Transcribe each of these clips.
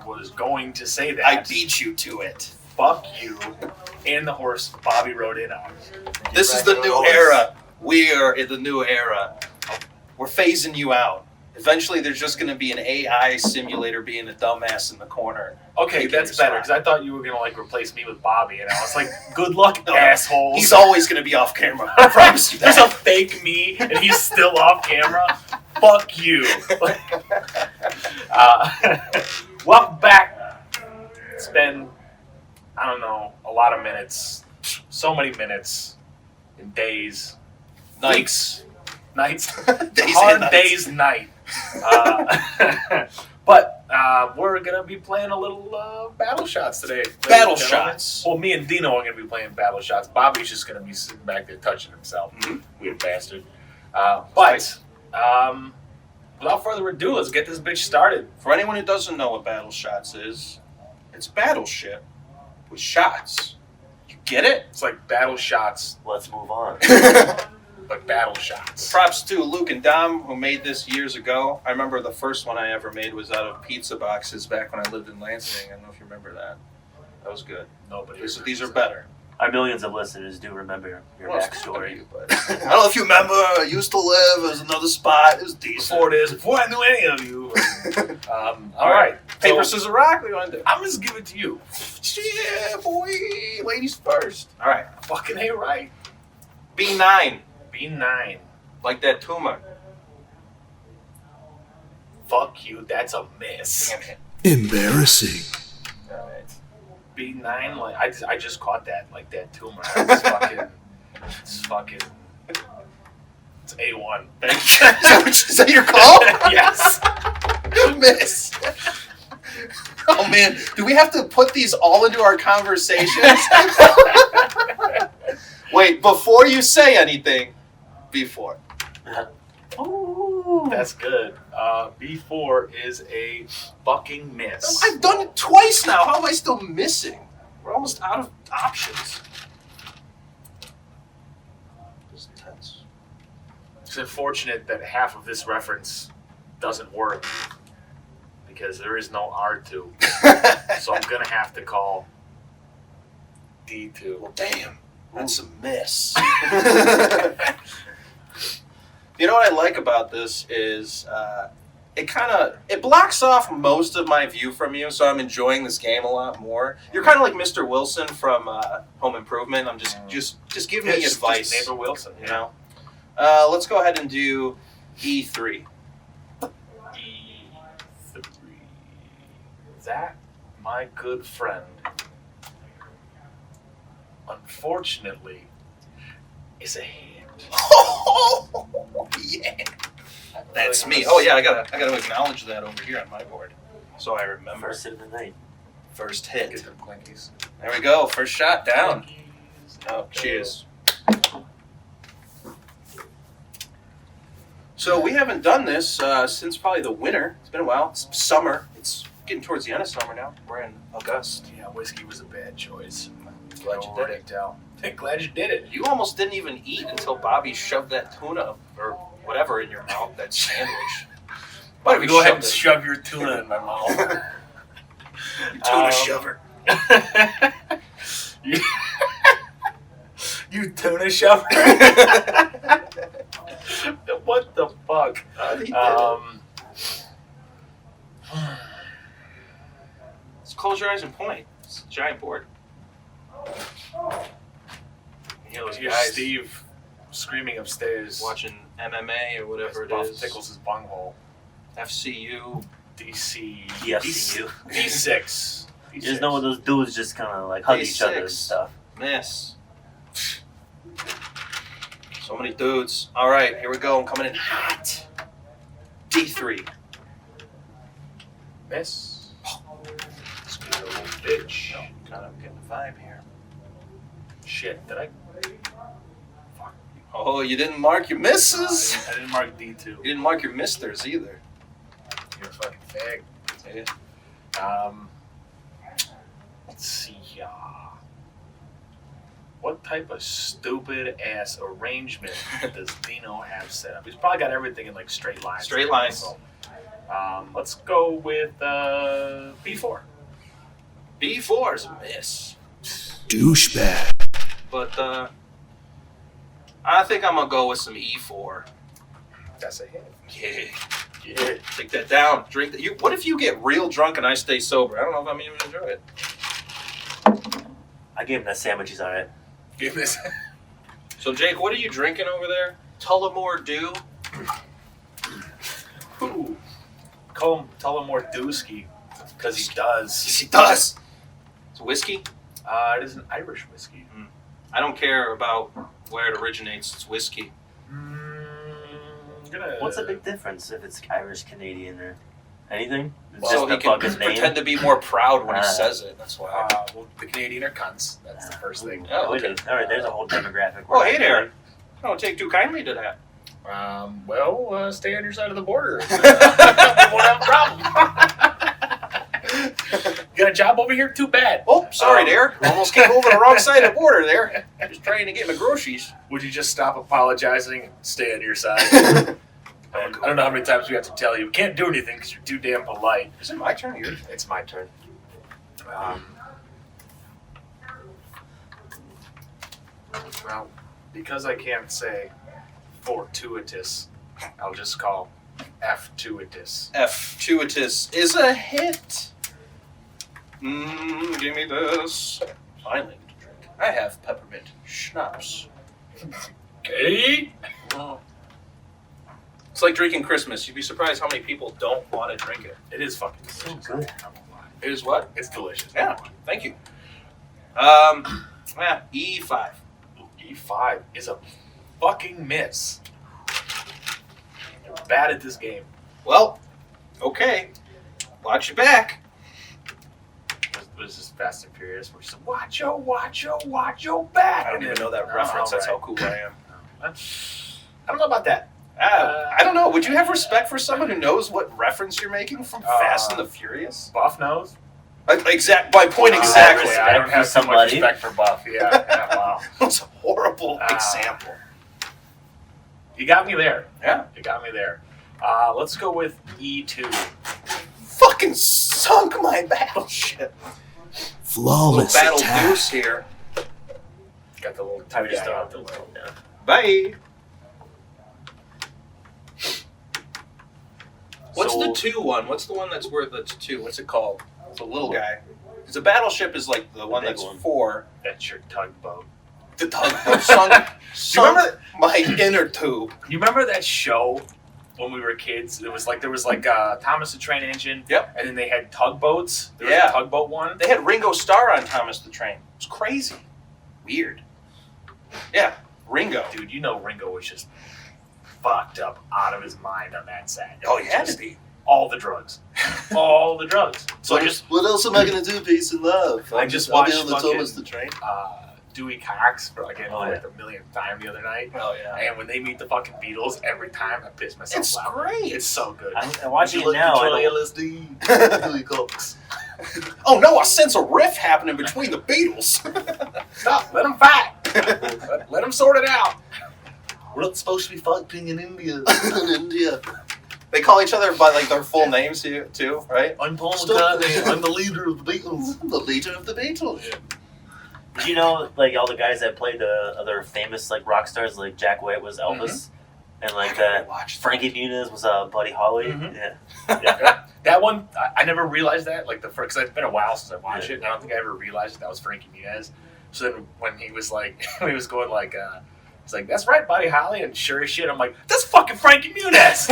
I was going to say that. I beat you to it. Fuck you and the horse Bobby rode in on. This is the new era. We are in the new era. We're phasing you out. Eventually, there's just going to be an AI simulator being a dumbass in the corner. Okay, that's better, because I thought you were going to, like, replace me with Bobby, and I was like, good luck, assholes. He's always going to be off camera. I promise you that. There's a fake me, and he's still off camera. Fuck you. Welcome back. It's been, I don't know, a lot of minutes. So many minutes. And days. Nights. Nights. Days Hard and days night. But we're going to be playing a little Battleshots today. Battleshots. Well, me and Dino are going to be playing Battleshots. Bobby's just going to be sitting back there touching himself. Mm-hmm. Weird bastard. But without further ado, let's get this bitch started. For anyone who doesn't know what Battleshots is, it's a battleship with shots. You get it? It's like Battleshots, Let's move on. but Battleshots. Props to Luke and Dom, who made this years ago. I remember the first one I ever made was out of pizza boxes back when I lived in Lansing. I don't know if you remember that. That was good. Nobody. These are better. Our millions of listeners do remember your backstory. But I don't know if you remember, I used to live, there was another spot, it was decent. Before I knew any of you. All right. Paper, So, scissors, rock, what do you want to do? I'm just give it to you. Yeah, boy. Ladies first. All right. Fucking A right. B9. B9. Like that tumor. Fuck you. That's a miss. Damn it. Embarrassing. All right. B9. Like I just caught that. Like that tumor. It's fucking. It's A1. Is that your call? Yes. Miss. Oh man, do we have to put these all into our conversations? Wait, before you say anything, before. Ooh. That's good. B4 is a fucking miss. I've done it twice now. How am I still missing? We're almost out of options. This is intense. It's unfortunate that half of this reference doesn't work because there is no R2. So I'm going to have to call D2. Well, damn. That's a miss. You know what I like about this is it blocks off most of my view from you, so I'm enjoying this game a lot more. You're kind of like Mr. Wilson from Home Improvement. I'm just give me advice. Just neighbor Wilson, You know. Let's go ahead and do E3. E3. That, my good friend, unfortunately, is a hand. Oh, yeah. That's me. Oh yeah, I gotta acknowledge that over here on my board, so I remember. First hit of the night. First Get hit. them clinkies. There we go. First shot down. Oh, cheers. So we haven't done this since probably the winter. It's been a while. It's summer. It's getting towards the end of summer now. We're in August. Yeah, whiskey was a bad choice. Glad you did it. Glad you did it. You almost didn't even eat until Bobby shoved that tuna or whatever in your mouth, that sandwich. Why don't we go ahead and shoved it. shove your tuna in my mouth? Tuna shover. You tuna shover? What the fuck? He did it. Let's close your eyes and point. It's a giant board. You know, here's Guys. Steve screaming upstairs. Watching MMA or whatever it Buff is. tickles his bunghole. FCU. DC. DFCU. D6. You just know when those dudes just kind of like hug each other and D6. stuff. Miss. So many dudes. All right, here we go. I'm coming in hot. D3. Miss. This good little bitch. Kind of getting the vibe here. Shit, did I? Fuck. Oh, you didn't mark your misses. I didn't mark D2. You didn't mark your misters either. You're a fucking fag. Yeah. Let's see here. What type of stupid ass arrangement does Dino have set up? He's probably got everything in like straight lines. Straight lines. So, let's go with B4. B4 is a miss. Douchebag. But I think I'm going to go with some E4. That's a hit. Yeah. Yeah. Take that down. Drink that. What if you get real drunk and I stay sober? I don't know if I'm even going to enjoy it. I gave him that sandwich. He's all right. Give this. So, Jake, what are you drinking over there? Tullamore Dew? Ooh. Tell him more Dusky, because he does. Yes, he does. It's whiskey? It is an Irish whiskey. I don't care about where it originates. It's whiskey. What's the big difference if it's Irish, Canadian, or anything? It's So just he the can fucking name. pretend to be more proud when he says it. That's why. Well, the Canadian are cunts. That's the first thing. Oh, It okay. is. All right, there's a whole demographic. Oh, hey there. I don't take too kindly to that. Stay on your side of the border. We won't have a problem. Got a job over here? Too bad. Oh, sorry there. Almost came over the wrong side of the border there. Just trying to get my groceries. Would you just stop apologizing and stay on your side? I don't know how many times we have to tell you we can't do anything because you're too damn polite. Is it my turn or yours? It's my turn. Well, because I can't say fortuitous, I'll just call F-tuitous. F-tuitous is a hit. Give me this. Finally, get to drink. I have peppermint schnapps. Okay. Oh. It's like drinking Christmas. You'd be surprised how many people don't want to drink it. It is fucking delicious. good. I won't lie. It is what? It's delicious. Yeah. Thank you. E5. E5 is a fucking miss. You're bad at this game. Well, okay. Watch your back. What is this Fast and Furious where she said, watch your back? I don't even know that reference. That's how cool I am. I don't know about that. I don't know. Would you have respect for someone who knows what reference you're making from Fast and the Furious? Buff knows? By point exactly. respect I don't have for so much somebody. respect for Buff. Yeah, wow. That's a horrible example. You got me there. Yeah. You got me there. Let's go with E2. Fucking sunk my battleship. Flawless Battle attack. Deuce here. Got the little I would just guy throw out out the the way. down. Bye. What's So- the 2 one? What's the one that's worth that's 2? What's it called? It's a little guy. Because a battleship is like the one big that's one. 4. That's your tugboat. The tugboat sunk my inner tube. You remember that show when we were kids? There was like Thomas the Train Engine. Yep. And then they had tugboats. There was Yeah. a tugboat one. They had Ringo Starr on Thomas the Train. It was crazy. Weird. Yeah, Ringo. Dude, you know Ringo was just fucked up out of his mind on that set. Oh, he had to Just be. all the drugs. All the drugs. So What else am I gonna do? Peace and love. I just I'll be watched on the fucking- Thomas the Train. Dewey Cox for like Oh, yeah. the millionth time the other night. Oh, yeah. And when they meet the fucking Beatles, every time I piss myself It's laughing. great. It's so good. I'm watching it now. I don't- LSD. Dewey Cox. Oh, no, I sense a riff happening between the Beatles. Stop. Let them fight. let them sort it out. We're not supposed to be fighting in India. in India. They call each other by like their full names too, right? I'm Paul Stop. McCartney. I'm the leader of the Beatles. I'm the leader of the Beatles. Did you know, like, all the guys that played the other famous, like, rock stars, like Jack White was Elvis, and like Frankie Muniz was Buddy Holly. Mhm. Yeah. Yeah. That one, I never realized that. Like because it's been a while since I watched it, and I don't think I ever realized that was Frankie Muniz. So then when he was like, he was going like, it's like, that's right, Buddy Holly, and sure as shit, I'm like, that's fucking Frankie Muniz.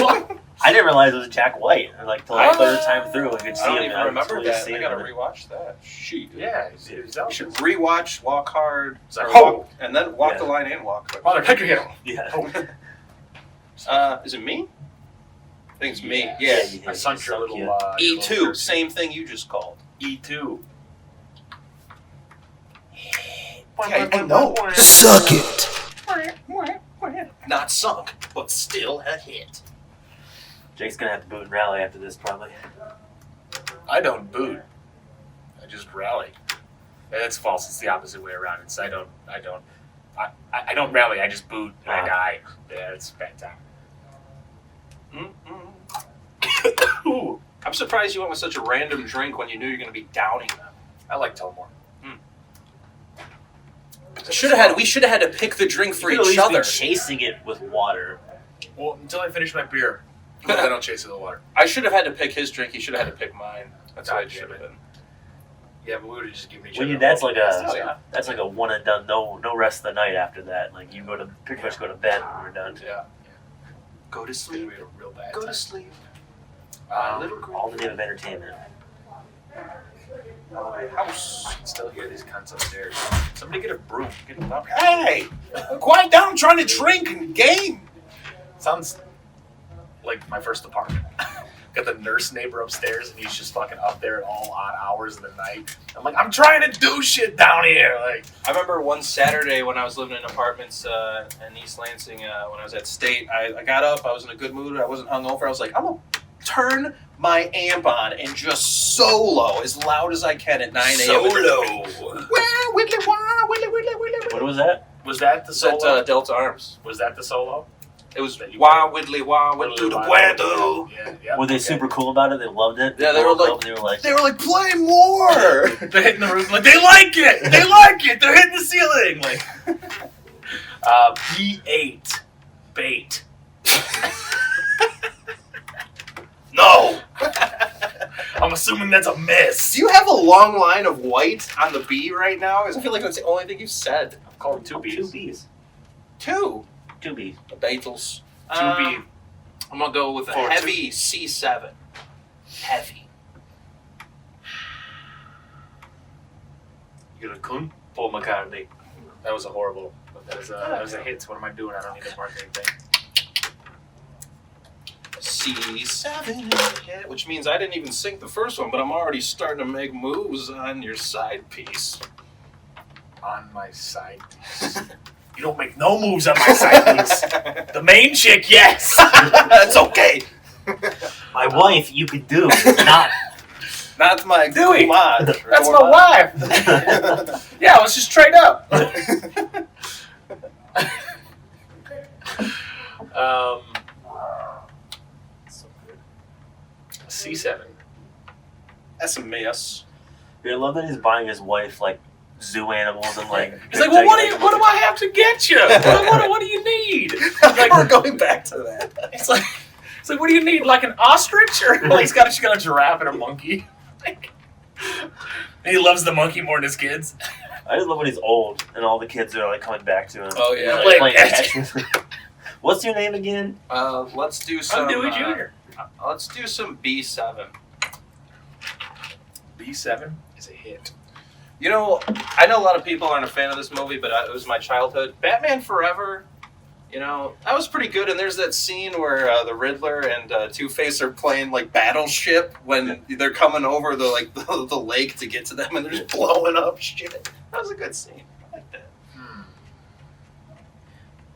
I didn't realize it was Jack White. Like, till the third time through, I could see I don't him. even I remember totally that. see I him. gotta rewatch that. Shit. Yeah, he's You Elvis. should rewatch Walk Hard, It's like, or oh. walk, and then Walk Yeah. the Line and Walk. Father, take your hit. Yeah. Is it me? I think it's me. Yeah. Yeah. I sunk your little E2, same thing you just called. E2. Yeah, I know. Suck it. Not sunk, but still a hit. Jake's gonna have to boot and rally after this, probably. I don't boot. I just rally. That's false. It's the opposite way around. It's I don't rally. I just boot and I die. Yeah, it's a bad time. Ooh, I'm surprised you went with such a random drink when you knew you're going to be downing them. I like Tullamore. We should have had to pick the drink for You could at each least be other. chasing it with water. Well, until I finish my beer, I don't chase it with water. I should have had to pick his drink. He should have had to pick mine. That's how it should have been. Yeah, but we would have just given each Well, other. that's like Oh, yeah. that's like a one and done. No rest of the night after that. Like you pretty much go to bed when you're done. Yeah. Go to We sleep. had a real bad Go time. to sleep. Little All in the name of entertainment. House. I can still hear these cunts upstairs. Somebody get a broom. Get them up. Hey, quiet down. I'm trying to drink and game. Sounds like my first apartment. Got the nurse neighbor upstairs, and he's just fucking up there at all odd hours of the night. I'm like, I'm trying to do shit down here. Like, I remember one Saturday when I was living in apartments in East Lansing when I was at State. I got up. I was in a good mood. I wasn't hungover. I was like, I'm going to turn my amp on and just solo as loud as I can at 9 a.m. solo. What was that? Was that the It's at solo? Delta Arms. Was that the solo? It was wah widdly wah widdly Widdly, the wah, weather. Yeah. Were they okay. super cool about it? They loved it. Yeah, they were like- They were like, They were like, play more. They're hitting the roof like they like it. They like it. They're hitting the ceiling. Like B8 bait. No. I'm assuming that's a miss. Do you have a long line of white on the B right now? Because I feel like that's the only thing you've said. I'm calling two B's. two B's. Two. Two B's. The Beatles. Two B. I'm going to go with a Four, heavy C7. Heavy. You gonna kun? Paul McCartney. That was a horrible. That was a hit. What am I doing? I don't need to mark anything. C7 in the head, which means I didn't even sink the first one, but I'm already starting to make moves on your side piece. On my side piece. You don't make no moves on my side piece. The main chick, yes. That's okay. My wife, you could do. Not my Dewey. comadre. That's my wife. Yeah, let's just trade up. So good. C7. That's a mess. I love that he's buying his wife like zoo animals and like. He's like, well, what do I have to get you? What do you need? Like, We're going back to that. it's like, what do you need? Like an ostrich? Or like, she's got a giraffe and a monkey. Like, and he loves the monkey more than his kids. I just love when he's old and all the kids are like coming back to him. Oh, yeah. Like, Like, playing catch. What's your name again? Let's do some. I'm Dewey Jr. Let's do some B7. B7 is a hit. You know, I know a lot of people aren't a fan of this movie, but it was my childhood. Batman Forever, you know, that was pretty good. And there's that scene where the Riddler and Two-Face are playing like Battleship when they're coming over the lake to get to them, and they're just blowing up shit. That was a good scene. I like that.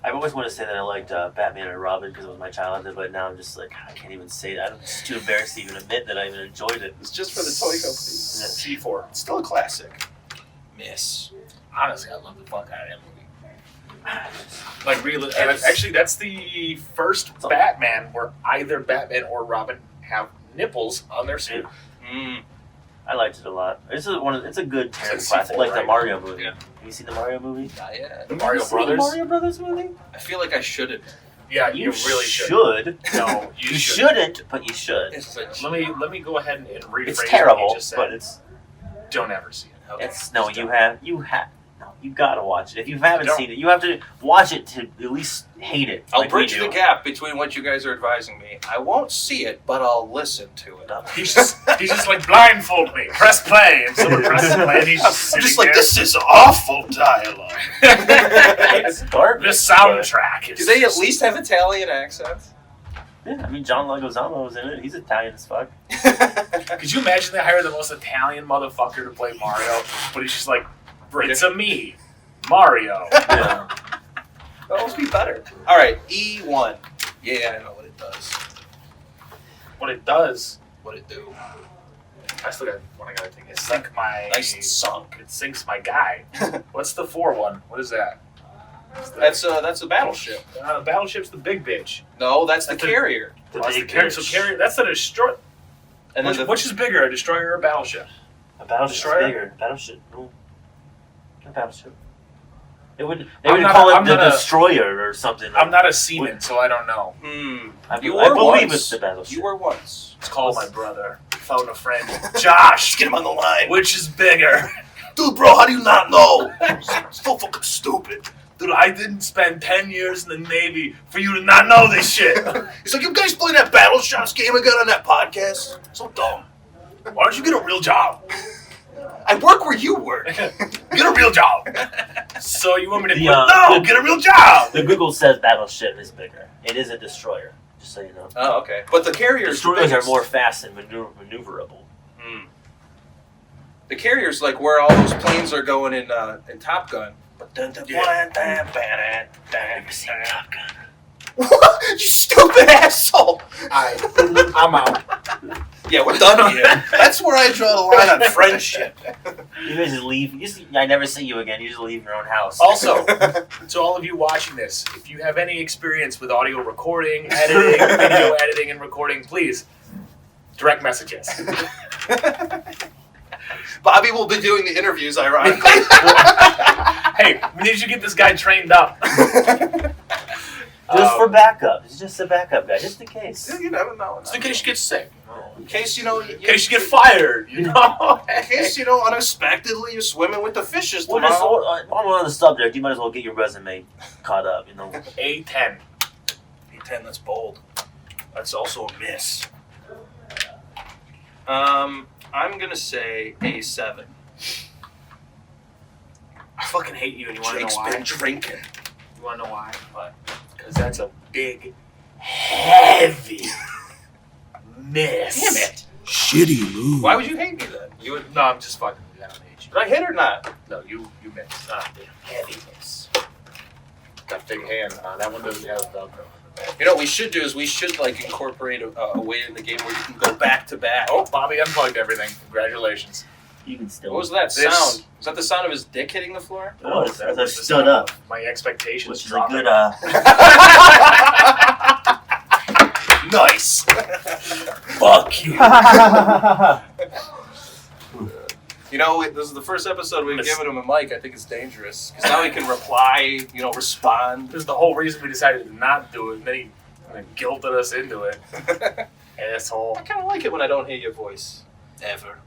I've always wanted to say that I liked Batman and Robin because it was my childhood, but now I'm just like, I can't even say that. I'm just too embarrassed to even admit that I even enjoyed it. It's just for the toy company. C4. It's still a classic. Miss. Honestly, I love the fuck out of that movie. Like, really, actually, that's the first Batman where either Batman or Robin have nipples on their suit. I liked it a lot. It's a good Terrence It's classic, C4, like the right? Mario movie. Yeah. Have you seen the Mario movie? Not yet. The Mario Have you seen Brothers. the Mario Brothers movie? I feel like I shouldn't. Yeah, you really should. No, you You should. shouldn't, but you should. Let me go ahead and rephrase It's what terrible, you just said. but it's Don't ever see it. Okay. it's no. You have no. You gotta watch it. If you haven't Don't. seen it, you have to watch it to at least hate it. I'll like we bridge do. the gap between what you guys are advising me. I won't see it, but I'll listen to it. He's just like blindfold me, press play, and someone presses play, and he's just I'm sitting just like, there. this is awful dialogue. It's garbage. The soundtrack is. Do they at least have Italian accents? Yeah, I mean, John Leguizamo was in it. He's Italian as fuck. Could you imagine they hire the most Italian motherfucker to play Mario, but he's just like, it's a me, Mario. Yeah. That must be better. All right, E1. Yeah, I know what it does. What it does, What it do? I still got one I gotta take. It sunk my... Nice and sunk. It sinks my guy. What's the 4 one? What is that? That's a battleship. The battleship's the big bitch. No, that's the That's a- carrier. The That's the big carrier. So bitch. carrier. That's the destroyer. And then Which is bigger, a destroyer or a battleship? A battleship's Destroyer? bigger. Battleship. No. A battleship. They would I'm not call a- it I'm the not a- destroyer or something. I'm not a seaman, so I don't know. I You believe were it's once. the battleship. You were once. Let's call my brother. Phone a friend. Josh, Get him on the line. which is bigger? Dude, bro, how do you not know? So fucking stupid. Dude, I didn't spend 10 years in the Navy for you to not know this shit. He's like, you guys play that Battleshots game I got on that podcast? So dumb. Why don't you get a real job? I work where you work. Get a real job. So you want me to The, quit? uh, No, the- get a real job. The Google says battleship is bigger. It is a destroyer, just so you know. Oh, okay. But the carriers. Destroyers are more fast and maneuverable. The carrier's like where all those planes are going in Top Gun. Never seen Top Gun. What? You stupid asshole. I'm out. Yeah, we're done here. That's where I draw the line on friendship. You guys just leave. I never see you again. You just leave your own house. Also, to all of you watching this, if you have any experience with audio recording, editing, video editing, and recording, please direct message us. Bobby will be doing the interviews, ironically. Hey, we need you to get this guy trained up. Just for backup. It's just a backup guy, just in case. You never know. Just in case you get sick. In case, you know... In case you get fired, you know? In case, unexpectedly you're swimming with the fishes Well, tomorrow. just while we're on the subject, you might as well get your resume caught up. You know. A10. A10, that's bold. That's also a miss. I'm going to say A7. I fucking hate you, and you want to know Jake's why? been drinking. You want to know why? Because that's a big, heavy miss. Damn it. Shitty move. Why would you hate me then? You would, no, I'm just fucking with you. I don't hate you. Did I hit or not? No, you missed. Heavy miss. Got big hand. That one doesn't have Velcro. You know what we should do is we should like incorporate a way in the game where you can go back to back. Oh, Bobby unplugged everything. Congratulations. You can still. What was that This- sound? Was that the sound of his dick hitting the floor? Oh, as I the stood sound up, of My expectations which is a dropping. good. Nice. Fuck you. You know, this is the first episode we've Miss- given him a mic. I think it's dangerous because now he can reply, respond. This is the whole reason we decided to not do it, and then he guilted us into it. Asshole. I kind of like it when I don't hear your voice. Ever.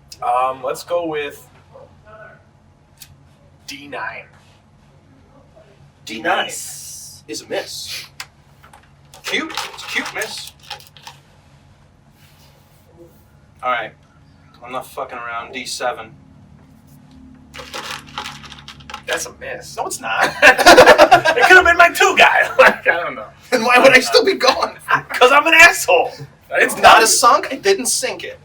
Let's go with D9. D9 Nice. is a miss. Cute. It's a cute miss. All right. I'm not fucking around. D7. That's a miss. No, it's not. It could have been my 2 guy. Like, I don't know. And why would I still be going? Because I'm an asshole. It's not a sunk. I didn't sink it.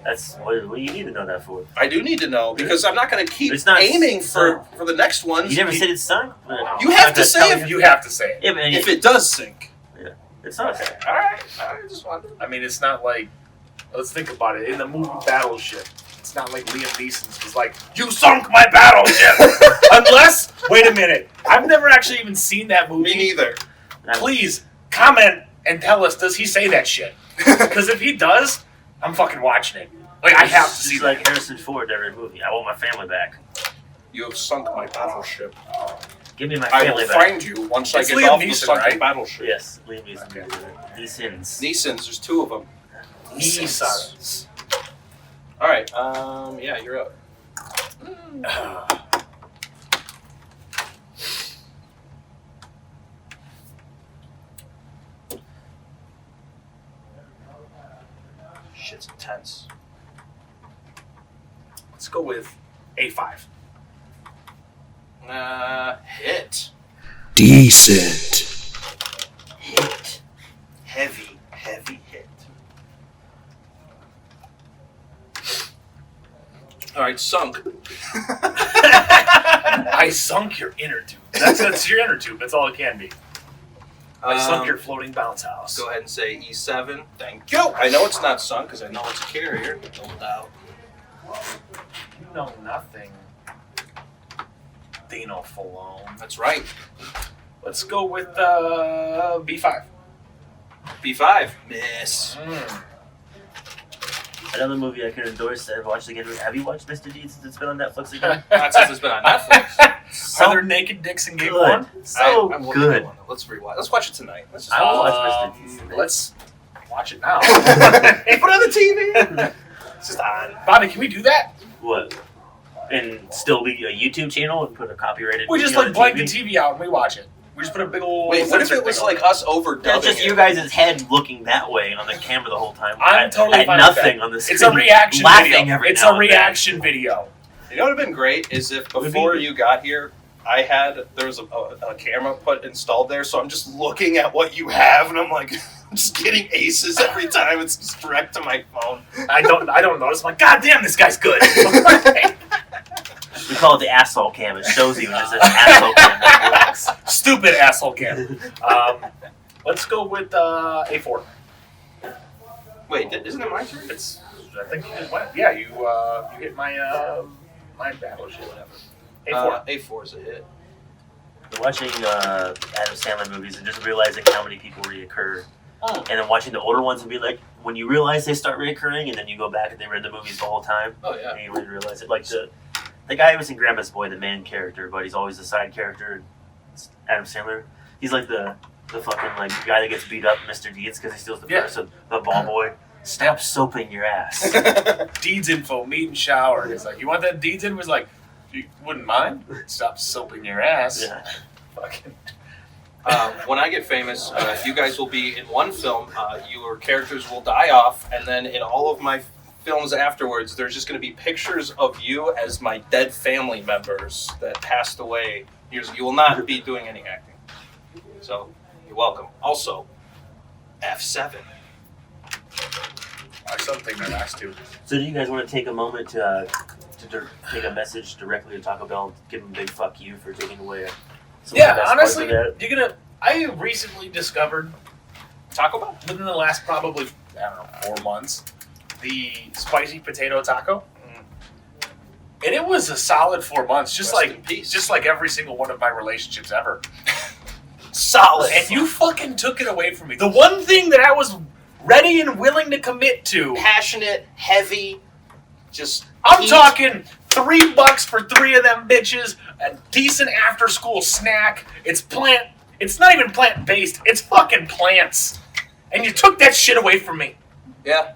That's what do you need to know that for? I do need to know because I'm not going to keep It's not aiming sunk. for the next ones. You never said it's sunk. You have to say if, You have to say it. Yeah, but if it does sink. it's not. Okay. All right. I just wanted. I mean, it's not like. Let's think about it. In the movie Battleship, it's not like Liam Neeson's was like, "You sunk my battleship." Unless, wait a minute, I've never actually even seen that movie. Me neither. Please comment and tell us, does he say that shit? Because if he does, I'm fucking watching it. Like, I have to see It's that. like Harrison Ford every movie. I want my family back. You have sunk my battleship. Give me my I family will back. find you once It's I get Liam off the Neeson, sunken right? battleship. Yes, Liam Neeson. Okay. Neeson's. Neeson's, there's 2 of them. Neesons. All right. Yeah, you're up. Shit's intense. Let's go with A5. Hit. Decent. Hit. Heavy hit. All right, sunk. I sunk your inner tube. That's your inner tube. That's all it can be. I sunk your floating bounce house. Go ahead and say E7. Thank you. I know it's not sunk because I know it's a carrier. No doubt. You know nothing. Dino Falone. That's right. Let's go with B5. B5. Miss. Another movie I could endorse. I've watched again. Have you watched Mr. Deeds since it's been on Netflix again? Not since it's been on Netflix. Are there naked dicks in Game Good. 1? So I'm good. Let's rewatch. Let's watch it tonight. Let's just I will watch Mr. Deeds. Let's watch it now. put it on the TV. It's just on. Bobby, can we do that? What? And still be a YouTube channel and put a copyrighted. We just video on like blank the TV? TV out and we watch it. We just put a big old. Wait, what if censored it was thing on like us overdubbing That's just it? your guys' head looking that way on the camera the whole time. I'm totally at fine with nothing that. on the screen. It's a reaction laughing video. Every It's now a and then. reaction video. You know what would have been great is if before you got here, there was a camera installed there, so I'm just looking at what you have, and I'm like, I'm just getting aces every time. It's just direct to my phone. I don't notice. I'm like, God damn, this guy's good. We call it the asshole cam. It shows you when it says asshole cam. That works. Stupid asshole cam. Let's go with A4. Wait, isn't it my turn? It's. I think you just went. Yeah, you hit my my battleship, whatever. A4. A4 is a hit. Watching Adam Sandler movies and just realizing how many people reoccur. Oh. And then watching the older ones and be like, when you realize they start reoccurring, and then you go back and they read the movies the whole time, Oh yeah. and you really realize it. Like the guy who was in Grandma's Boy, the main character, but he's always the side character. It's Adam Sandler. He's like the fucking like guy that gets beat up, Mr. Deeds, because he steals the purse of the ball boy. Stop soaping your ass. Deeds info, meet and shower. It's like, you want that Deeds in? Was like, you wouldn't mind? Stop soaping your ass. Yeah. Fucking. When I get famous, you guys will be in one film. Your characters will die off, and then in all of my films afterwards, there's just going to be pictures of you as my dead family members that passed away. You will not be doing any acting. So, you're welcome. Also, F7. I still think that last two. So do you guys want to take a moment to take a message directly to Taco Bell, give them a big fuck you for taking away some of the Yeah, best honestly, parts of that? you're gonna. I recently discovered Taco Bell within the last probably 4 months. The spicy potato taco, and it was a solid 4 months. Just Rest in like peace. just like every single one of my relationships ever. Solid. And you fucking took it away from me. The one thing that I was ready and willing to commit to. Passionate, heavy, just. I'm heat. talking $3 for 3 of them bitches. A decent after school snack. It's plant. It's not even plant based. It's fucking plants. And you took that shit away from me. Yeah.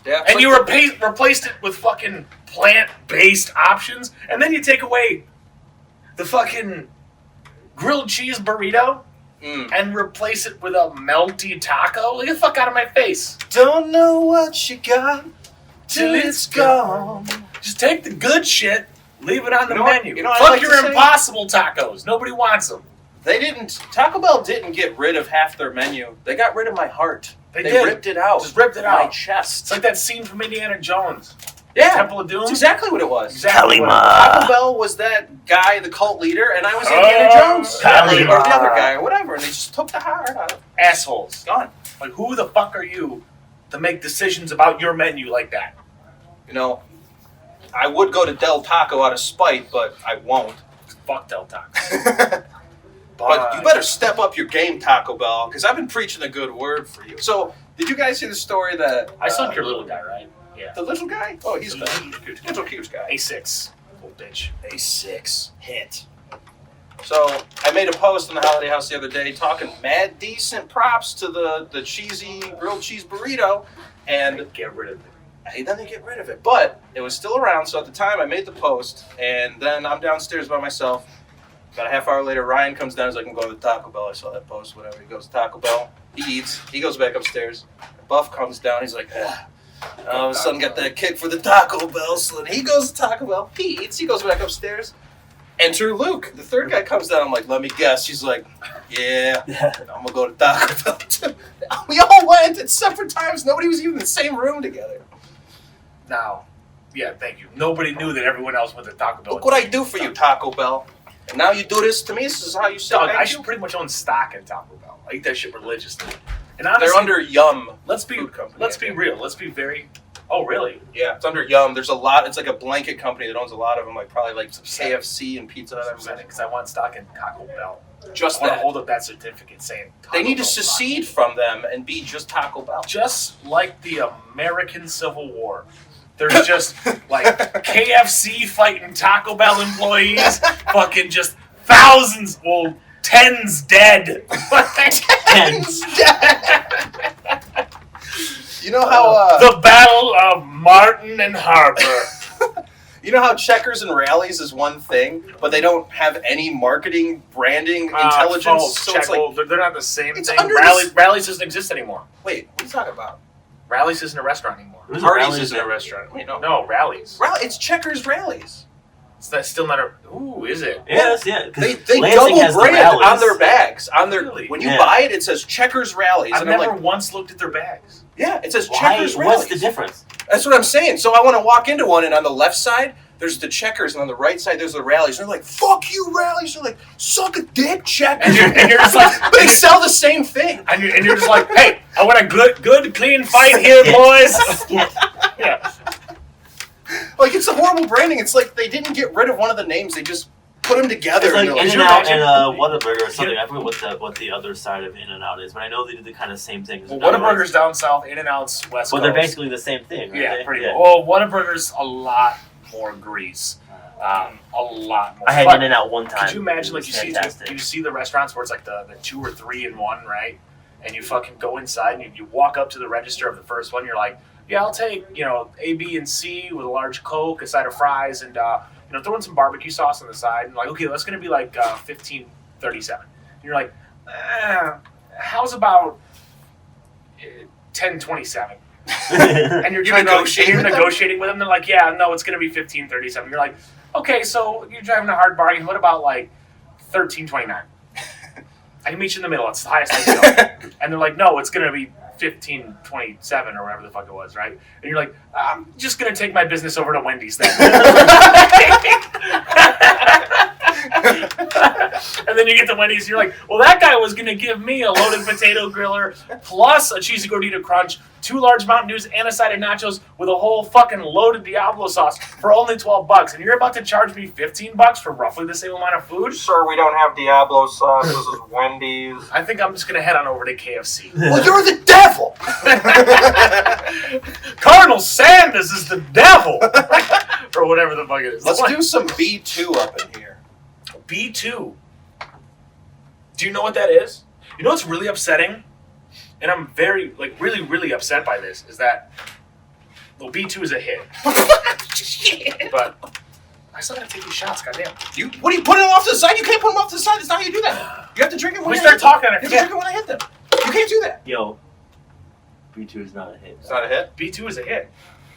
Yeah. And you replaced it with fucking plant-based options, and then you take away the fucking grilled cheese burrito and replace it with a melty taco. Get the fuck out of my face. Don't know what you got till it's gone. Just take the good shit, leave it on the You know what- menu. you know what I Fuck like your to say? impossible tacos. Nobody wants them. Taco Bell didn't get rid of half their menu. They got rid of my heart. They They did. ripped it out. Just ripped it My out. chest. It's like that scene from Indiana Jones. Yeah. Temple of Doom. That's exactly what it was. Exactly what it Taco Bell was that guy, the cult leader, and I was Indiana Jones. Kalima. Or the other guy, or whatever, and they just took the heart out of it. Assholes. It's gone. Like, who the fuck are you to make decisions about your menu like that? You know, I would go to Del Taco out of spite, but I won't. Fuck Del Taco. But you better step up your game, Taco Bell, because I've been preaching a good word for you. So, did you guys see the story that... I sunk your little guy, right? Yeah. The little guy? Oh, he's The good. little cute He's a cute guy. A6. Little bitch. A6 hit. So I made a post on the Holiday House the other day talking mad decent props to the cheesy grilled cheese burrito, and Get rid of it. then they get rid of it. But it was still around, so at the time I made the post, and then I'm downstairs by myself. About a half hour later, Ryan comes down. He's like, I'm going to Taco Bell. I saw that post, whatever. He goes to Taco Bell. He eats. He goes back upstairs. Buff comes down. He's like, all of a sudden got that kick for the Taco Bell. So then he goes to Taco Bell. He eats. He goes back upstairs. Enter Luke. The third guy comes down. I'm like, let me guess. He's like, yeah, I'm going to go to Taco Bell too. We all went at separate times. Nobody was even in the same room together. Now, yeah, thank you. Nobody knew that everyone else went to Taco Bell. Look what I do for you, Taco Bell. And now you do this to me. This is how you say Dog, thank I you? should pretty much own stock in Taco Bell. I eat that shit religiously. And honestly, They're under Yum. Let's be Food company, let's I be think. real. Let's be very. Oh, really? Yeah, it's under Yum. There's a lot. It's like a blanket company that owns a lot of them, like probably like KFC and Pizza Hut. Because I want stock in Taco Bell. Just I want to that. hold up that certificate saying Taco They need to Bell stock. secede from them and be just Taco Bell. Just like the American Civil War. There's just like KFC fighting Taco Bell employees, fucking just thousands, well, tens dead. Tens. You know how the Battle of Martin and Harper. you know how checkers and rallies is one thing, but they don't have any marketing, branding, intelligence. Folks, So check, it's like, well, they're not the same It's thing. under Rallies doesn't exist anymore. wait, what are you talking about? Rallies isn't a restaurant anymore. Who's Hardee's Rallies isn't a now? restaurant. Wait, no. No, Rallies. It's checkers rallies. It's still not a. Ooh, is it? Yes, yeah. 'cause They Lansing has double the brand Rallies. on their bags. On their Really? when you Yeah. buy it, it says checkers rallies, I've and I'm never like, once looked at their bags. yeah, it says Why? checkers rallies. What's the difference? That's what I'm saying. So I want to walk into one, and on the left side, there's the checkers, and on the right side, there's the rallies. They're like, fuck you, rallies. They're like, suck a dick, checkers. And you're just like, But they sell the same thing. and you're just like, hey, I want a good, clean fight here, boys. Yeah. Like, it's a horrible branding. It's like they didn't get rid of one of the names. They just put them together. It's like and they're Could you In-N-Out imagine- and Whataburger or something. I forget what the other side of In-N-Out is, but I know they do the kind of same thing. Well, Whataburger's down south, In-N-Out's west Well, they're coast. basically the same thing, right? Yeah, pretty yeah. well. Well, Whataburger's a lot more grease. A lot more. I had But In-N-Out one time. could you imagine, It like, was fantastic. you see the restaurants where it's like the 2 or 3 in one, right? And you fucking go inside and you walk up to the register of the first one. You're like, yeah, I'll take, A, B, and C with a large Coke, a side of fries, and throw in some barbecue sauce on the side. And like, okay, that's gonna be like $15.37. And you're like, how's about $10.27? And you're trying negotiating you're with them? negotiating with them. They're like, yeah, no, it's gonna be $15.37. You're like, okay, so you're driving a hard bargain. What about like $13.29? I can meet you in the middle. It's the highest I can go. And they're like, no, it's gonna be $15.27 or whatever the fuck it was, right? And you're like, I'm just gonna take my business over to Wendy's then. And then you get to Wendy's, and you're like, well, that guy was gonna give me a loaded potato griller plus a cheesy gordita crunch, 2 large Mountain Dews, and a side of nachos with a whole fucking loaded Diablo sauce for only $12, and you're about to charge me $15 for roughly the same amount of food? Sir, we don't have Diablo sauce. This is Wendy's. I think I'm just gonna head on over to KFC. Well, you're the devil. Colonel Sanders is the devil, or whatever the fuck it is. Let's do some B2 up in here. B2. Do you know what that is? You know what's really upsetting? And I'm very, really, really upset by this, is that, well, B2 is a hit. But I still gotta take these shots, goddamn. What are you putting them off to the side? You can't put them off to the side. That's not how you do that. You have to drink it when We you start hit them. talking, I You have to forget. drink it when I hit them. You can't do that. Yo, B2 is not a hit. It's not a hit. B2 is a hit.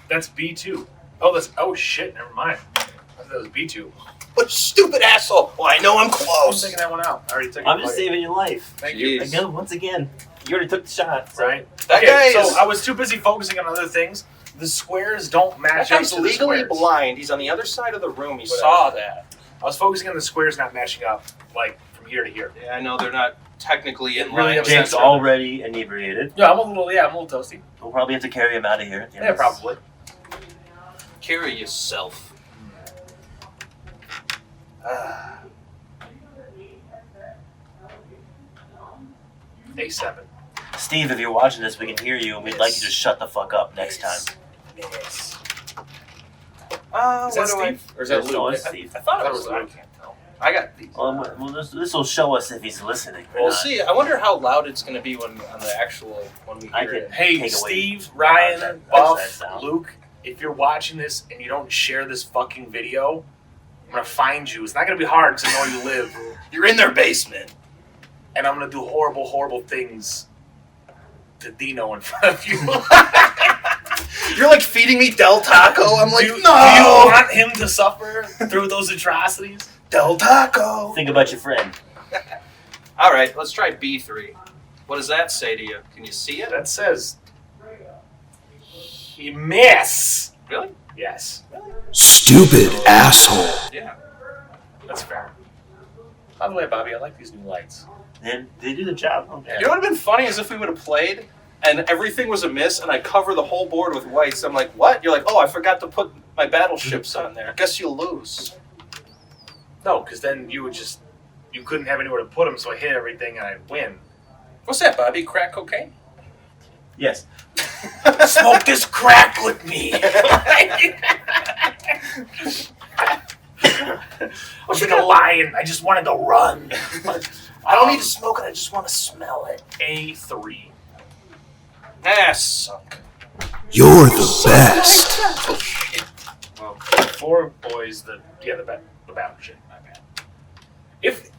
That's B2. Oh shit, never mind. I thought that was B2. What a stupid asshole. Well, I know I'm I'm close. taking that one out. I already took it. I'm just saving your life. Thank you. Jeez. Again, once again, you already took the shot. So. Right? That Okay, guy so is- I was too busy focusing on other things. The squares don't match That up guy's to the legally squares. blind. He's on the other side of the room. He Whatever. saw that. I was focusing on the squares not matching up, like, from here to here. Yeah, I know they're not technically in Really line. upset. Jake's already inebriated. Yeah, I'm a little toasty. We'll probably have to carry him out of here. Yeah, probably. Carry yourself. A7. Steve, if you're watching this, we can hear you, and we'd like you to shut the fuck up next time. Yes. Is What that do I? Steve? Or is that No, Luke? it's Steve. I thought it was I Luke. can't tell. I got these. Well, this will show us if he's listening. Or We'll not. see. I wonder how loud it's going to be when on the actual when we I hear can- it. Hey, Take away Steve, that Ryan, that Buff, sound. Luke, if you're watching this and you don't share this fucking video, I'm going to find you. It's not going to be hard because I know you live. You're in their basement. And I'm going to do horrible, horrible things to Dino in front of you. You're like feeding me Del Taco. I'm like, do you no, want him to suffer through those atrocities? Del Taco. Think about your friend. All right, let's try B3. What does that say to you? Can you see it? That says he miss. Really? Yes, Stupid asshole. Yeah. that's fair. By the way, Bobby, I like these new lights. And they do the job. Yeah. You know what would have been funny is if we would have played and everything was amiss and I cover the whole board with whites. I'm like, what? You're like, oh, I forgot to put my battleships on there. Guess you'll lose. No, because then you couldn't have anywhere to put them, so I hit everything and I'd win. What's that, Bobby? Crack cocaine? Yes. Smoke this crack with me. I was like a lion. I just wanted to run. I don't need to smoke it. I just want to smell it. A3. Sunk. You're the best. Well, 4 boys. The battleship. My bad. If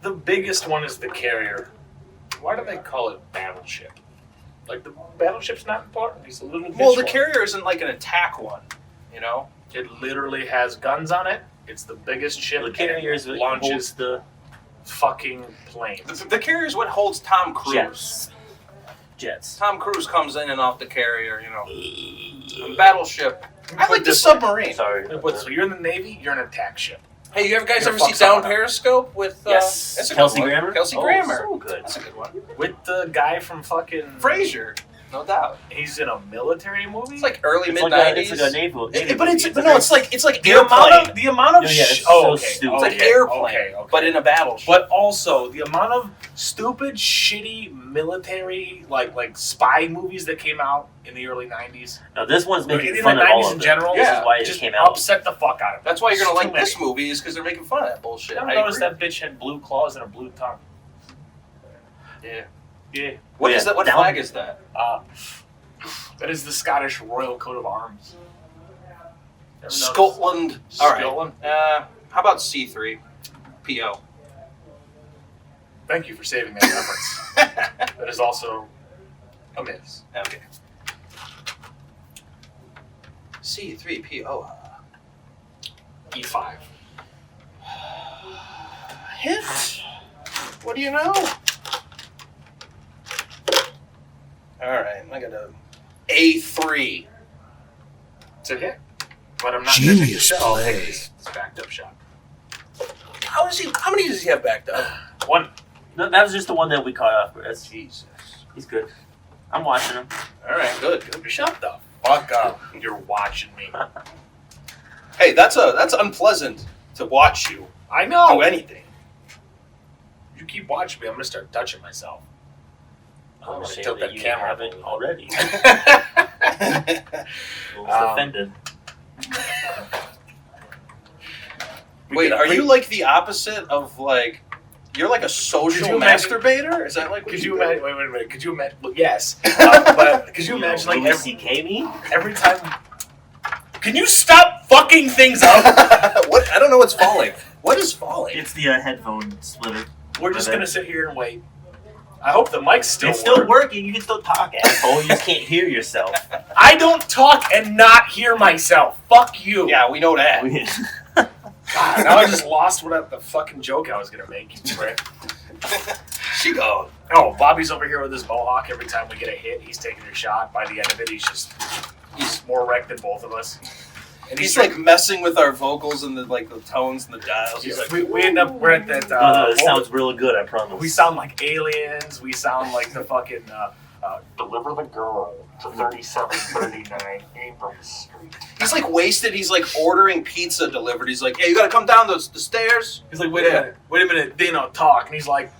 the biggest one is the carrier, why do they call it battleship? Like the battleship's not important. He's a little. Well, the one. carrier isn't like an attack one, you know? It literally has guns on it. It's the biggest ship. The carrier is what launches holds the fucking planes. The carrier is what holds Tom Cruise. jets. Tom Cruise comes in and off the carrier, you know. Battleship. I like the submarine. Sorry. So you're in the Navy. You're an attack ship. Hey, you guys You're ever see fucked Down up. Periscope with Yes. that's a Kelsey good one. Grammer? Kelsey Oh, Grammer. so good. That's a good one. With the guy from fucking Frasier, no doubt. He's in a military movie. It's like early It's mid like '90s. a naval. But it's like the amount airplane, of the amount of Yeah, it's sh- so okay. stupid. it's like okay, airplane, okay. but in a battleship. But also the amount of stupid, shitty military like spy movies that came out in the early '90s. No, this one's making in the fun of all '90s of in them. general. This Yeah, is why it just came out. upset the fuck out of me. that's why you're gonna Too like many. this movie is because they're making fun of that bullshit. You ever I notice agree. that bitch had blue claws and a blue tongue? Yeah. Yeah. What Yeah, is that? What down- flag is that? That is the Scottish Royal Coat of Arms. Ever notice? Scotland. All right. Scotland. How about C3? PO. Thank you for saving that reference. That is also a miss. Okay. C3PO. E5. Hit. What do you know? All right, I got a A3. It's a hit. But I'm not Genius gonna take the shot. I'll play. take this backed up shot. How many does he have backed up? One. No, that was just the one that we caught off. That's, Jesus. he's good. I'm watching him. All right, good. Shut the fuck up. You're watching me. Hey, that's unpleasant to watch you I know. do anything. You keep watching me, I'm gonna start touching myself. I'm I'm gonna ashamed tilt that that you camera haven't up. already. Almost Um, offended. Wait, are you like the opposite of like? You're like a social Could you imagine- masturbator? Is that like? What Could you you do? imagine? Wait a minute. Could you imagine? Well, yes. But could you imagine like Louis C.K. me? every time? Can you stop fucking things up? What? I don't know what's falling. What is falling? It's the headphone splitter. We're just gonna sit here and wait. I hope the mic's still. It's still working. working. You can still talk, asshole. You just can't hear yourself. I don't talk and not hear myself. Fuck you. Yeah, we know that. God, now I just lost the fucking joke I was gonna make. Right? She go. Oh, Bobby's over here with his mohawk. Every time we get a hit, he's taking a shot. By the end of it, he's more wrecked than both of us. And He's like messing with our vocals and the tones and the dials. He's like, we end up we're at that. No, it what- sounds real good, I promise. we sound like aliens. We sound like the fucking deliver the girl to 3739 Abrams Street. he's like wasted. He's like ordering pizza delivered. He's like, hey, you gotta come down the stairs. He's like, wait a minute, Dino, talk. And he's like,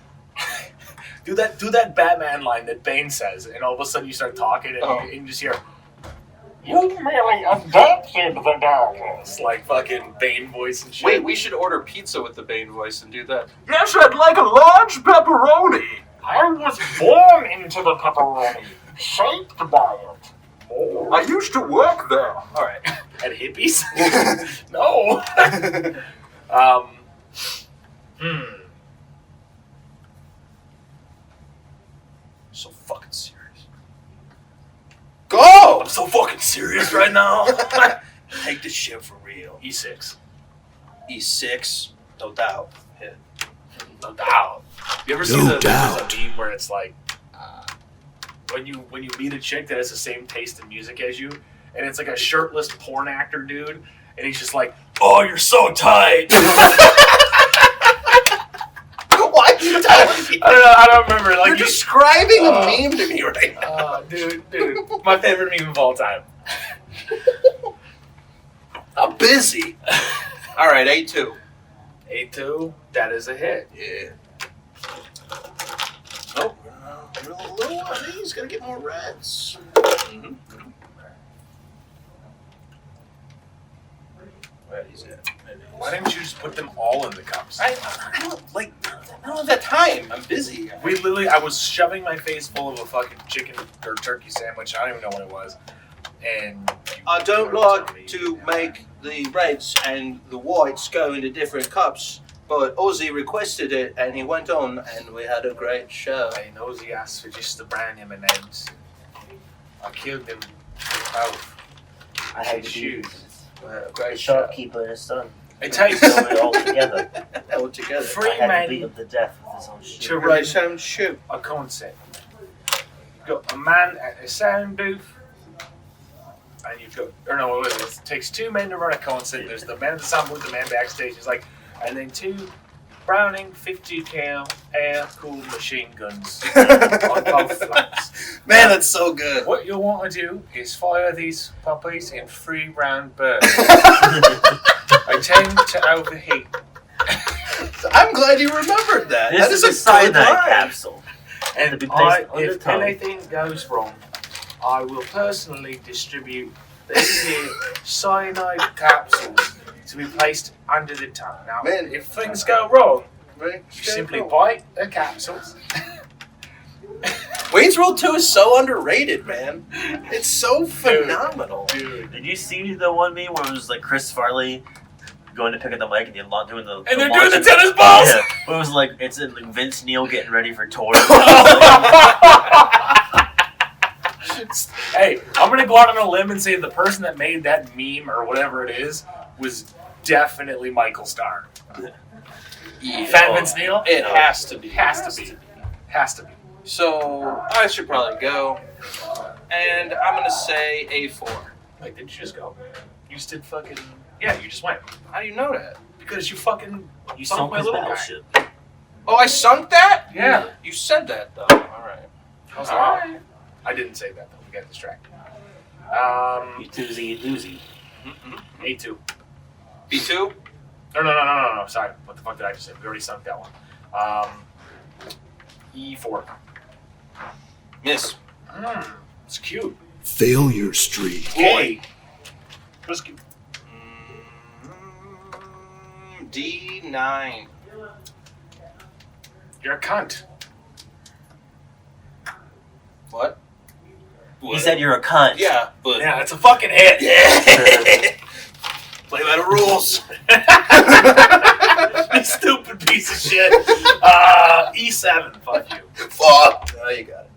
do that Batman line that Bane says, and all of a sudden you start talking, and you just hear, you merely adopted the darkness, like fucking Bane voice and shit. Wait, we should order pizza with the Bane voice and do that. Yes, I'd like a large pepperoni. I was born into the pepperoni, shaped by it. Oh. I used to work there. All right. At hippies? No. So fucking serious. Go! I'm so fucking serious right now. Take this shit for real. E6. E6, no doubt. Yeah. No doubt. You ever see No there's doubt. a meme where it's like when you meet a chick that has the same taste in music as you, and it's like a shirtless porn actor dude, and he's just like, "Oh, you're so tight." I don't remember. Like You're describing a meme to me right now. dude, my favorite meme of all time. I'm busy. All right, A2. A2, that is a hit. Yeah. Oh, a little one. He's gonna get more reds. Mm-hmm. Where is it? Why didn't you just put them all in the cups? I don't have that time. I'm busy. I was shoving my face full of a fucking chicken or turkey sandwich. I don't even know what it was. And I don't like to make the reds and the whites go into different cups, but Ozzy requested it and he went on and we had a great show. I know he asked for just the brand M&Ms. I killed them both. I had to Shoes. shoot. We had a great The show. shopkeeper and his son. It takes They were all together. All together. Free I had to beat man him to death with his own shoe. to Right, write Sam, shoot. a concept. You've got a man at a sound booth, and you've got, or no, it takes two men to run a concert. There's the man at the sound booth, the man backstage. It's like, and then two Browning 50 cal air-cooled machine guns on both flanks. Man, that's so good. What you'll want to do is fire these puppies in 3-round bursts. I tend to overheat. I'm glad you remembered that. This That is is a cyanide line. capsule. And To be placed on the if tongue. anything goes wrong, I will personally distribute these here cyanide capsules to be placed under the tongue. Now, Man. if things go wrong, Right? you simply bite the capsules. Wayne's World 2 is so underrated, man. It's so phenomenal. Dude. Did you see the one meme where it was like Chris Farley going to pick up the mic and they're doing the And they're launch doing the tennis balls! Yeah, but it was like it's like Vince Neil getting ready for tour. Hey, I'm going to go out on a limb and say the person that made that meme or whatever it is was definitely Michael Starr. Fat Vince Neil? It has to be. Has to be. Has to be. So, I should probably go. And I'm going to say A4. Wait, did you just go? You just did fucking... Yeah, you just went. How do you know that? Because you fucking... You sunk sunk my his little guy. battleship. Oh, I sunk that? Yeah. You said that, though. All right. I was like, alright. I didn't say that, though. We got distracted. You doozy, you doozy. A2. B2? No. Sorry. What the fuck did I just say? We already sunk that one. E4. Miss. It's cute. Failure Street. Hey. What's cute? D9. You're a cunt. What? He said you're a cunt. Yeah, but... Yeah, it's a fucking hit. Yeah. Play by the rules. You stupid piece of shit. E7. Fuck you. Fuck. Oh, you got it.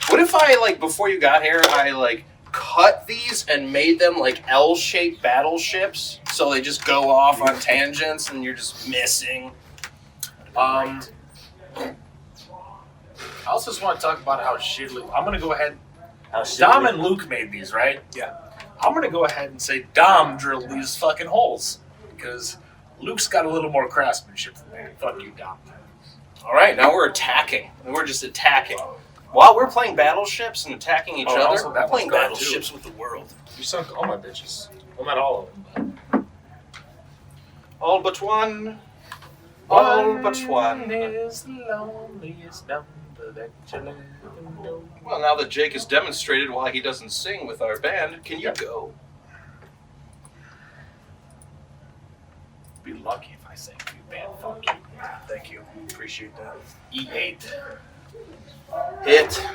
What if I, like, before you got here, I, like, cut these and made them, like, L-shaped battleships? So they just go off on tangents and you're just missing. I also just want to talk about how shittily... I'm going to go ahead... How shit Dom we- and Luke made these, right? Yeah. I'm going to go ahead and say Dom drilled these fucking holes. Because Luke's got a little more craftsmanship than me. Fuck you, Dom. All right, now we're attacking. We're just attacking. While we're playing battleships and attacking each Oh, other, also we're that playing one's bad, battleships with the world. You sunk all my bitches. Well, not all of them, All but one. but... All but one. is the loneliest number that you'll ever know. Well, now that Jake has demonstrated why he doesn't sing with our band, can you go? Be lucky if I sang for you, band. Fuck you. Thank you. Appreciate that. E8. Hit.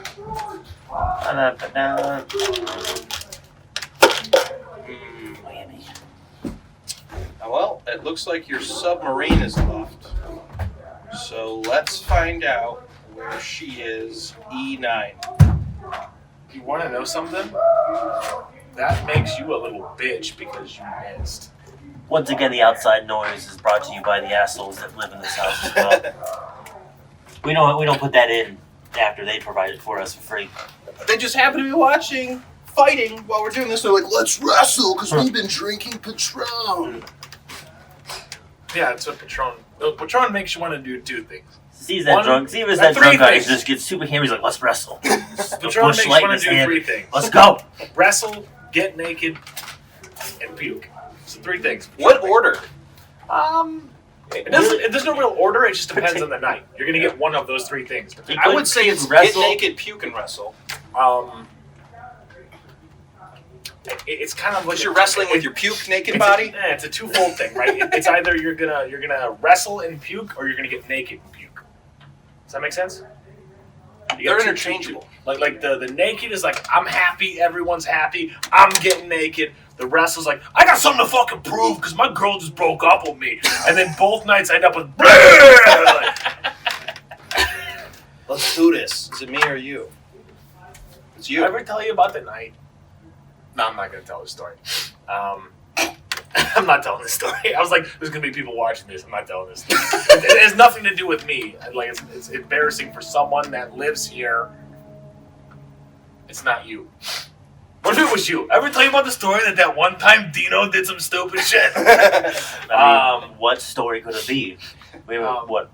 Ba-da-ba-da. Miami. Well, it looks like your submarine is left. So let's find out where she is. E9. You want to know something? That makes you a little bitch because you missed. Once again, the outside noise is brought to you by the assholes that live in this house as well. We don't put that in after they provide it for us for free. They just happen to be watching, fighting while we're doing this. They're like, let's wrestle because we've been drinking Patron. Yeah, that's what Patron. Patron makes you want to do two things. Sees that One- drunk. See if it's that three drunk guy. He things. just gets super hammered. He's like, let's wrestle. Patron Bush makes you light in want his to do hand. three things. Let's go. Wrestle, get naked, and puke. So three things. What order? There's no real order. It just depends on the night. You're gonna get one of those three things. I would say it's wrestle. get naked, puke, and wrestle. It's kind of like Because you're wrestling with your puke naked body. It's a twofold thing, right? It's either you're gonna wrestle and puke, or you're gonna get naked and puke. Does that make sense? They're interchangeable. Like the naked is like, I'm happy, everyone's happy, I'm getting naked. The wrestle's like, I got something to fucking prove because my girl just broke up with me. And then both nights I end up with Let's do this. Is it me or you? It's Did you. I ever tell you about the night? No, I'm not gonna tell the story. I'm not telling this story. I was like, there's gonna be people watching this. I'm not telling this story. It has nothing to do with me. Like, it's embarrassing for someone that lives here. It's not you. What if it was you? Ever tell you about the story that one time Dino did some stupid shit? I mean, what story could it be? We have, what,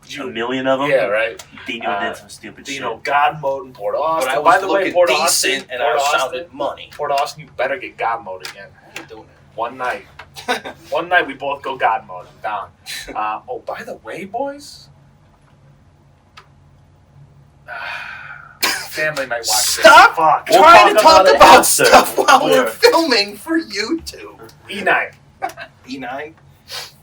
You, a million of them? yeah, right. Dino did some stupid Dino, shit. God mode in Port But Austin. I was By the way, looking Port decent Austin, and Port I Austin, shouted money. Port Austin, you better get God mode again. I'm doing One night. One night we both go God mode. I'm down. Oh, by the way, boys. Family might watch Stop this. Fuck. We'll trying to talk it about after. stuff while Yeah. we're filming for YouTube. E9. E9,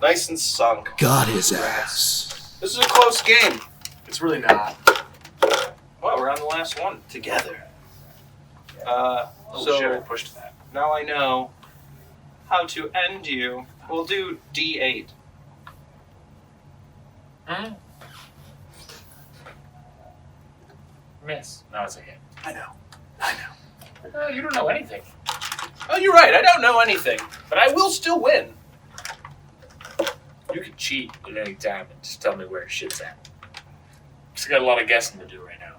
nice and sunk. Got his ass. This is a close game. It's really not. Well, we're on the last one together. Oh So shit, I pushed that. now I know how to end you. We'll do D8. Hmm? Miss. No, it's a hit. I know. You don't know anything. Oh, you're right. I don't know anything, but I will still win. You can cheat at any time and just tell me where shit's at. Just got a lot of guessing to do right now.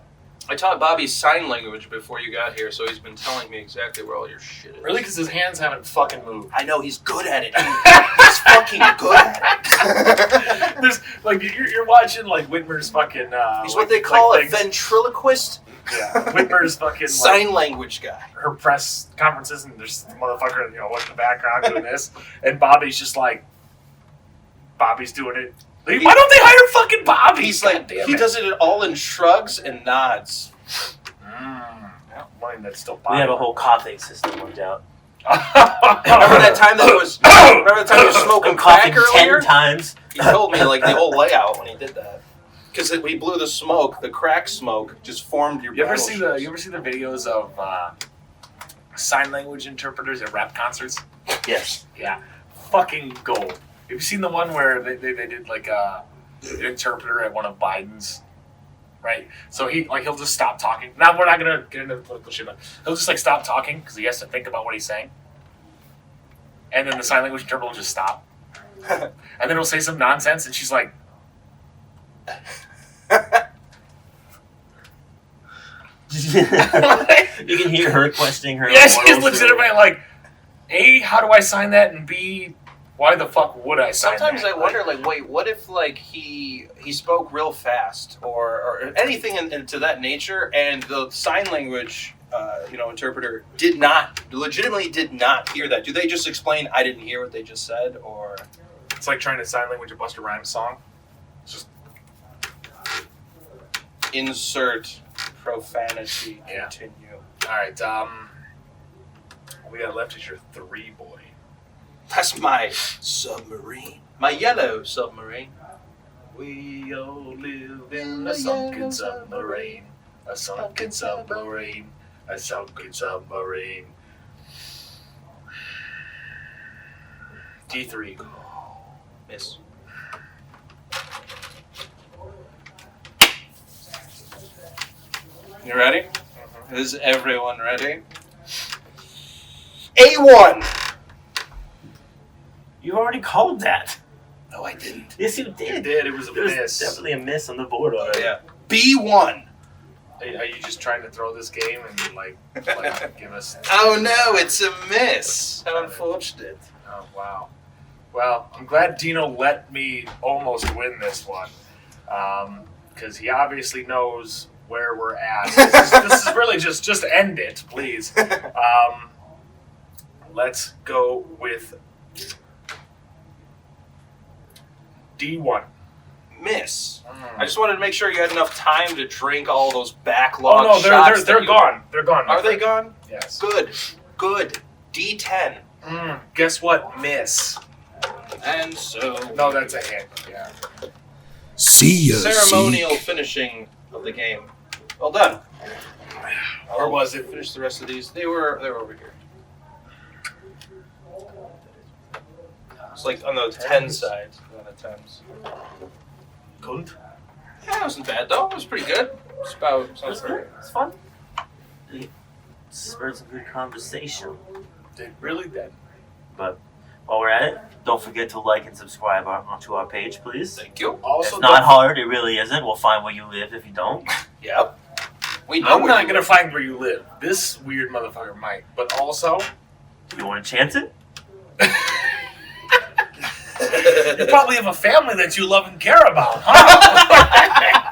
I taught Bobby sign language before you got here, so he's been telling me exactly where all your shit is. Really? Because his hands haven't fucking moved. I know he's good at it. He's fucking good at it. There's like you're watching like Whitmer's fucking. He's like, what they call like a ventriloquist Yeah, Whitmer's fucking like, sign language guy. her press conferences, and there's the motherfucker, in the background doing this, and Bobby's just like, Bobby's doing it. Like, why don't they hire fucking Bobby? He's like, he does it all in shrugs and nods. Mine that's still We Bobby. have a whole coughing system worked out. Remember that time that it was? Remember the time he was smoking I'm coughing crack 10 earlier? times. He told me like the whole layout when he did that. Because we blew the smoke, the crack smoke just formed your. You ever see battleships. the videos of sign language interpreters at rap concerts? Yes. Yeah, fucking gold. Have you seen the one where they did like an interpreter at one of Biden's? Right, so he'll just stop talking. Now we're not gonna get into political shit, but he'll just like stop talking because he has to think about what he's saying, and then the sign language interpreter will just stop, and then he'll say some nonsense, and she's like, You can hear her questioning her. "Yeah, she's morals. legitimately like, A, how do I sign that, and B, why the fuck would I sign Sometimes that?" I wonder, like, wait, what if like he spoke real fast or anything into that nature, and the sign language interpreter legitimately did not hear that? Do they just explain I didn't hear what they just said, or It's like trying to sign language a Busta Rhymes song. It's just insert profanity? Yeah. Continue. all right. What we got left is your 3 boy. That's my submarine. My yellow submarine. We all live in a sunken submarine, a sunken submarine, a sunken submarine. D3. Miss. You ready? Is everyone ready? A1. You already called that. No, I didn't. Yes, you It did. did. It was a There was miss. definitely a miss on the board already. Yeah. B1. Are you just trying to throw this game and like give us? Oh no, it's a miss. How unfortunate. Oh wow. Well, I'm glad Dino let me almost win this one. Because he obviously knows where we're at. This is really just end it, please. Let's go with D1. Miss. I just wanted to make sure you had enough time to drink all those backlog Oh no, shots. they're gone. They're gone. Are they gone? Yes. Good. D10. Guess what? Miss. And so... No, that's a hit. Yeah. See ya. ceremonial finishing of the game. Well done. Or was it? Finish the rest of these. They were over here. It's like on the 10 side. On the 10s. Couldn't. Yeah, it wasn't bad though. It was pretty good. It's about It was good. It was fun. It spurred some good conversation. They really did. But while we're at it, don't forget to like and subscribe onto our page, please. Thank you. Also, It's not hard. It really isn't. We'll find where you live if you don't. Yep. We know I'm where not you gonna live. find where you live. This weird motherfucker might. But also, You want to chance it? you probably have a family that you love and care about, huh?